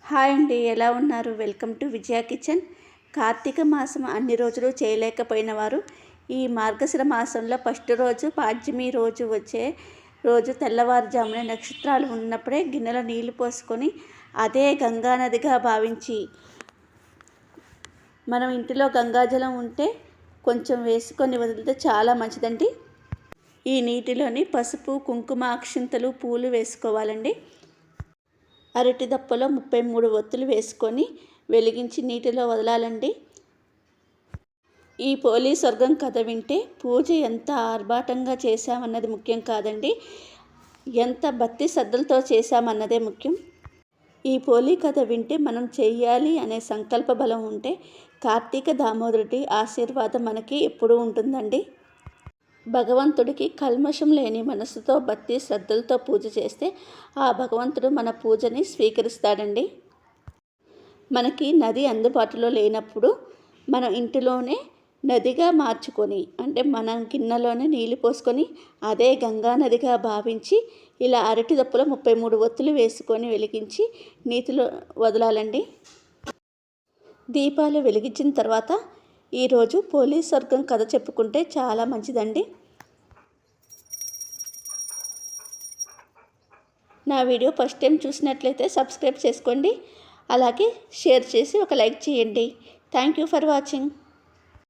Hi అండి, ఎలా ఉన్నారు? Welcome to Vijaya kitchen. Karthika మాసం అన్ని రోజులు చేయలేకపోయిన వారు ఈ మార్గశిర మాసంలో ఫస్ట్ రోజు పాడ్యమి రోజు వచ్చే రోజు తెల్లవారుజామున నక్షత్రాలు ఉన్నప్పుడే గిన్నెలో నీళ్లు పోసుకొని అదే గంగానదిగా భావించి, మనం ఇంటిలో గంగాజలం ఉంటే కొంచెం వేసుకొని వదిలితే చాలా మంచిదండి. ఈ నీటిలోని పసుపు, కుంకుమ, అక్షింతలు, పూలు వేసుకోవాలండి. అరటి దప్పలో 33 ఒత్తులు వేసుకొని వెలిగించి నీటిలో వదలాలండి. ఈ పోలీ స్వర్గం కథ వింటే పూజ ఎంత ఆర్భాటంగా చేశామన్నది ముఖ్యం కాదండి, ఎంత భక్తి శ్రద్ధలతో చేశామన్నదే ముఖ్యం. ఈ పోలీ కథ వింటే మనం చెయ్యాలి అనే సంకల్ప బలం ఉంటే కార్తీక దామోదరుడి ఆశీర్వాదం మనకి ఎప్పుడూ ఉంటుందండి. భగవంతుడికి కల్మషం లేని మనసుతో భక్తి శ్రద్ధలతో పూజ చేస్తే ఆ భగవంతుడు మన పూజని స్వీకరిస్తాడండి. మనకి నది అందుబాటులో లేనప్పుడు మనం ఇంటిలోనే నదిగా మార్చుకొని, అంటే మన గిన్నెలోనే నీళ్ళు పోసుకొని అదే గంగా నదిగా భావించి ఇలా అరటి దప్పులో 33 ఒత్తులు వేసుకొని వెలిగించి నీటిలో వదలాలండి. దీపాలు వెలిగించిన తర్వాత ఈరోజు పోలీ స్వర్గం కథ చెప్పుకుంటే చాలా మంచిదండి. నా వీడియో ఫస్ట్ టైం చూసినట్లయితే సబ్స్క్రైబ్ చేసుకోండి, అలాగే షేర్ చేసి ఒక లైక్ చేయండి. Thank you for watching.